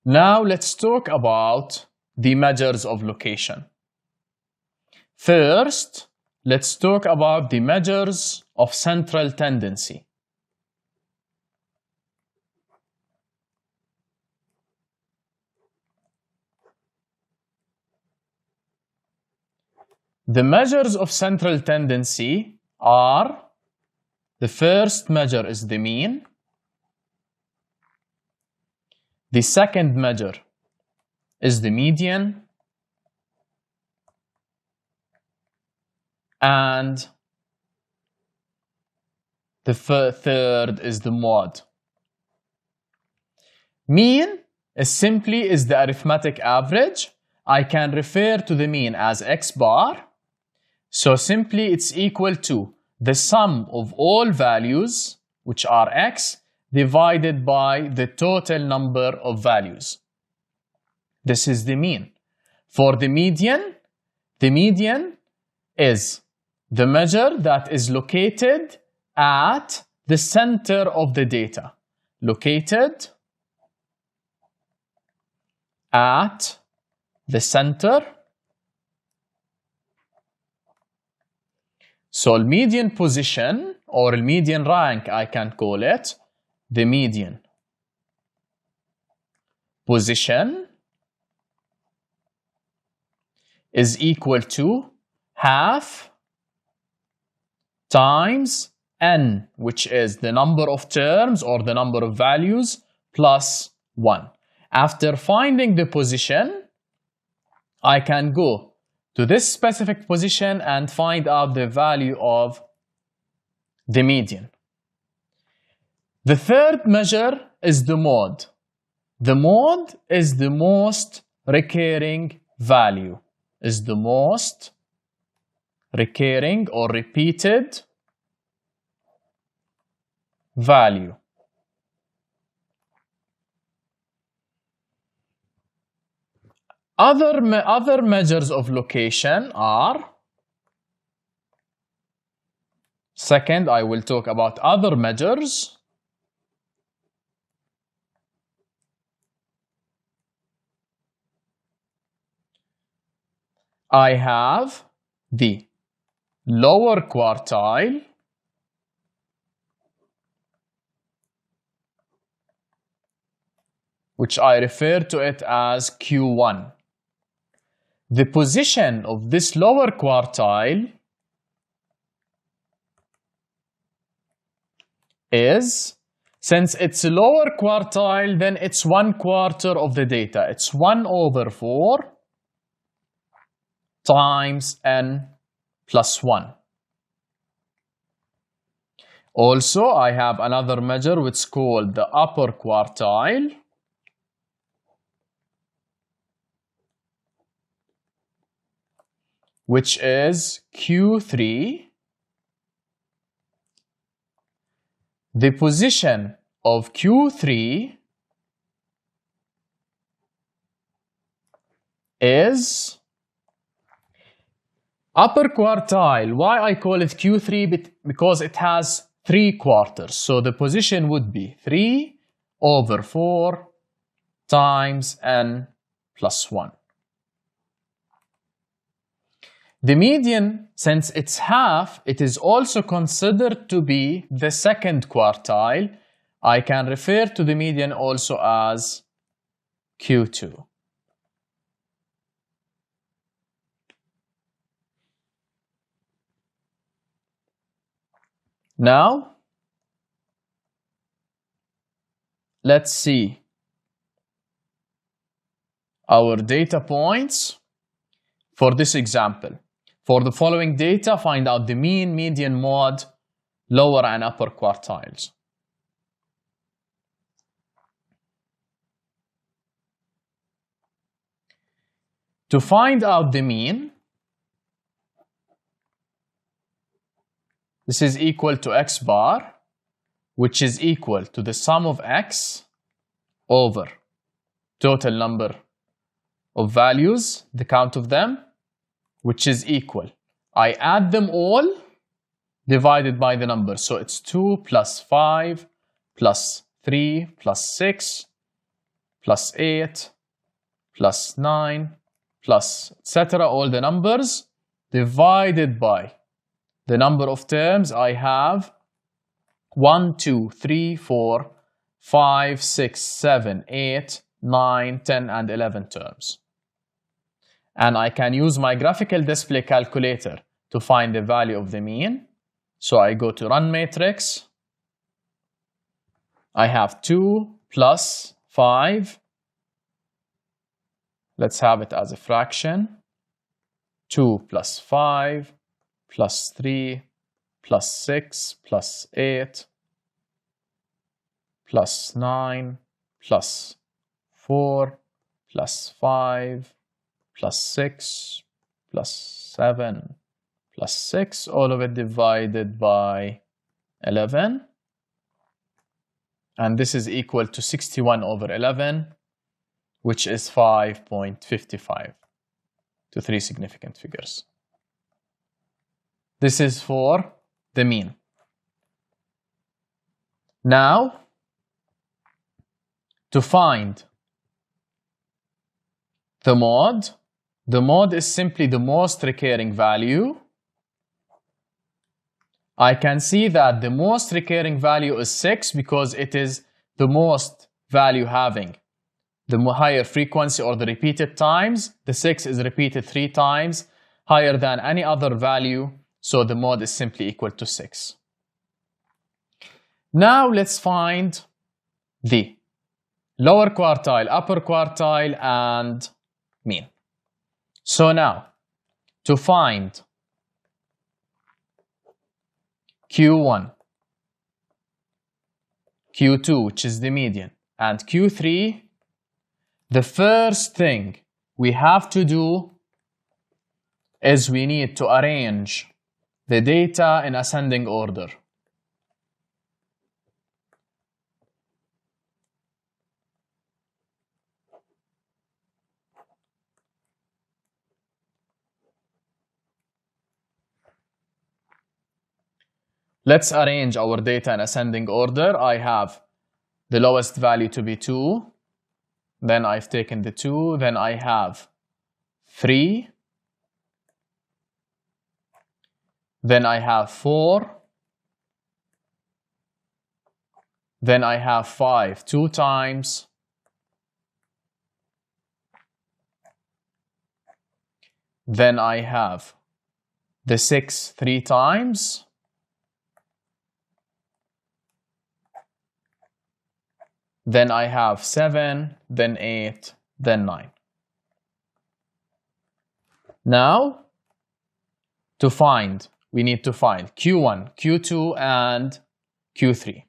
Now let's talk about the measures of location. First, let's talk about the measures of central tendency. The measures of central tendency are, the first measure is the mean. The second measure is the median. And the third is the mode. Mean is simply the arithmetic average. I can refer to the mean as x bar. So simply it's equal to the sum of all values, which are x, divided by the total number of values. This is the mean. For the median is the measure that is located at the center of the data. Located at the center. So median position or median rank, I can call it, the median position is equal to half times n, which is the number of terms or the number of values, plus 1. After finding the position, I can go to this specific position and find out the value of the median. The third measure is the mode. The mode is the most recurring value, is the most recurring or repeated value. Other measures of location are, second, I will talk about other measures. I have the lower quartile, which I refer to it as Q1. The position of this lower quartile is, since it's a lower quartile, then it's 1/4 of the data. It's 1/4 times n plus 1. Also, I have another measure which is called the upper quartile, which is Q3. The position of Q3 is upper quartile. Why I call it Q3? Because it has 3/4. So the position would be 3/4 times n plus 1. The median, since it's half, it is also considered to be the second quartile. I can refer to the median also as Q2. Now, let's see our data points for this example. For the following data, find out the mean, median, mode, lower and upper quartiles. To find out the mean, this is equal to x bar, which is equal to the sum of x over total number of values, the count of them, which is equal. I add them all divided by the number. So it's 2 plus 5 plus 3 plus 6 plus 8, plus 9, plus etc. All the numbers divided by the number of terms I have 1, 2, 3, 4, 5, 6, 7, 8, 9, 10, and 11 terms. And I can use my graphical display calculator to find the value of the mean. So I go to run matrix. I have 2 plus 5. Let's have it as a fraction. 2 plus 5 plus 3 plus 6 plus 8 plus 9 plus 4 plus 5 plus 6 plus 7 plus 6, all of it divided by 11. And this is equal to 61 over 11, which is 5.55 to 3 significant figures. This is for the mean. Now, to find the mode is simply the most recurring value. I can see that the most recurring value is 6 because it is the most value having the higher frequency or the repeated times. The 6 is repeated 3 times higher than any other value, so the mode is simply equal to 6. Now let's find the lower quartile, upper quartile, and mean. So now, to find Q1, Q2, which is the median, and Q3, the first thing we have to do is we need to arrange the data in ascending order. Let's arrange our data in ascending order. I have the lowest value to be 2. Then I've taken the 2. Then I have 3. Then I have 4. Then I have 5 2 times. Then I have the 6 3 times. Then I have 7, then 8, then 9. Now, we need to find Q1, Q2, and Q3.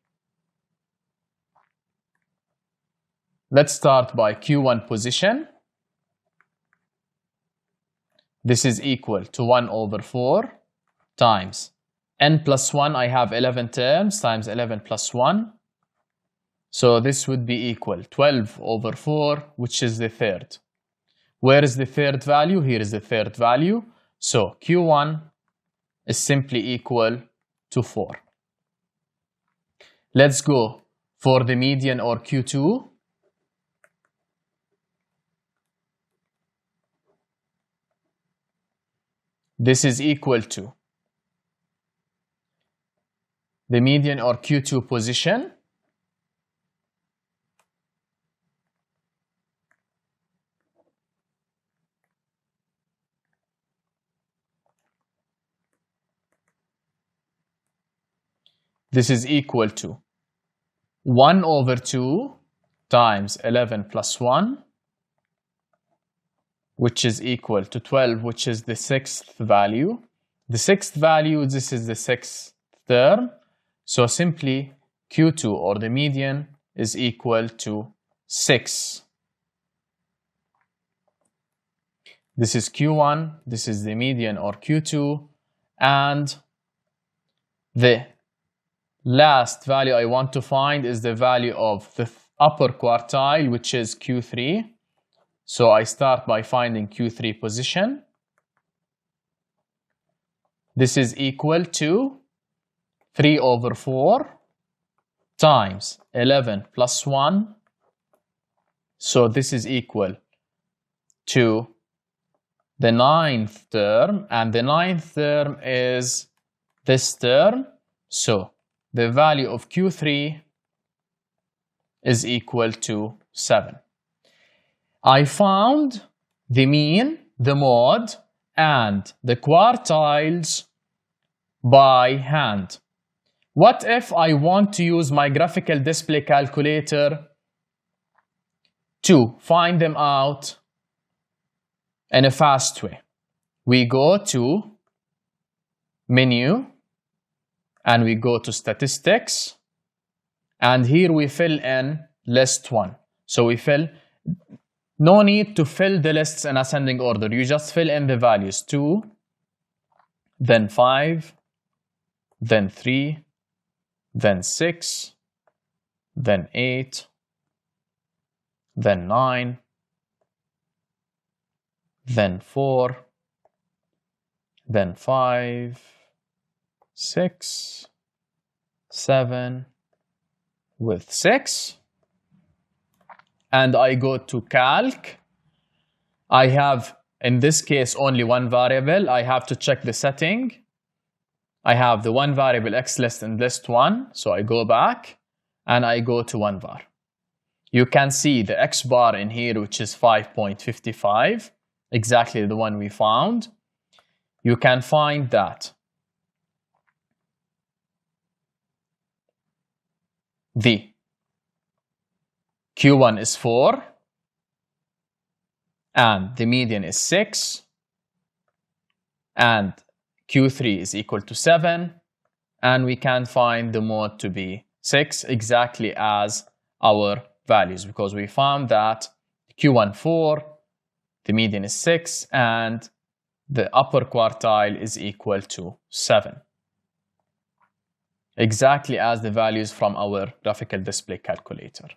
Let's start by Q1 position. This is equal to 1 over 4 times n plus 1. I have 11 terms times 11 plus 1. So this would be equal 12 over 4, which is the third. Where is the third value? Here is the third value. So Q1 is simply equal to 4. Let's go for the median or Q2. This is equal to the median or Q2 position. This is equal to 1 over 2 times 11 plus 1, which is equal to 12, which is the sixth value. The sixth value, this is the sixth term. So simply Q2 or the median is equal to 6. This is Q1, this is the median or Q2, and the last value I want to find is the value of the upper quartile, which is Q3. So I start by finding Q3 position. This is equal to 3 over 4 times 11 plus 1 So this is equal to the 9th term, and the 9th term is this term. So the value of Q3 is equal to 7. I found the mean, the mode, and the quartiles by hand. What if I want to use my graphical display calculator to find them out in a fast way? We go to menu and we go to statistics, and here we fill in list 1. So we fill, no need to fill the lists in ascending order, you just fill in the values 2, then 5, then 3, then 6, then 8, then 9, then 4, then 5, 6, 7, with 6, and I go to calc. I have, in this case, only one variable. I have to check the setting. I have the one variable x list in list 1, so I go back and I go to 1 var. You can see the x bar in here, which is 5.55, exactly the one we found. You can find that the Q1 is 4 and the median is 6 and Q3 is equal to 7, and we can find the mode to be 6 exactly as our values, because we found that Q1 4, the median is 6, and the upper quartile is equal to 7. Exactly as the values from our graphical display calculator.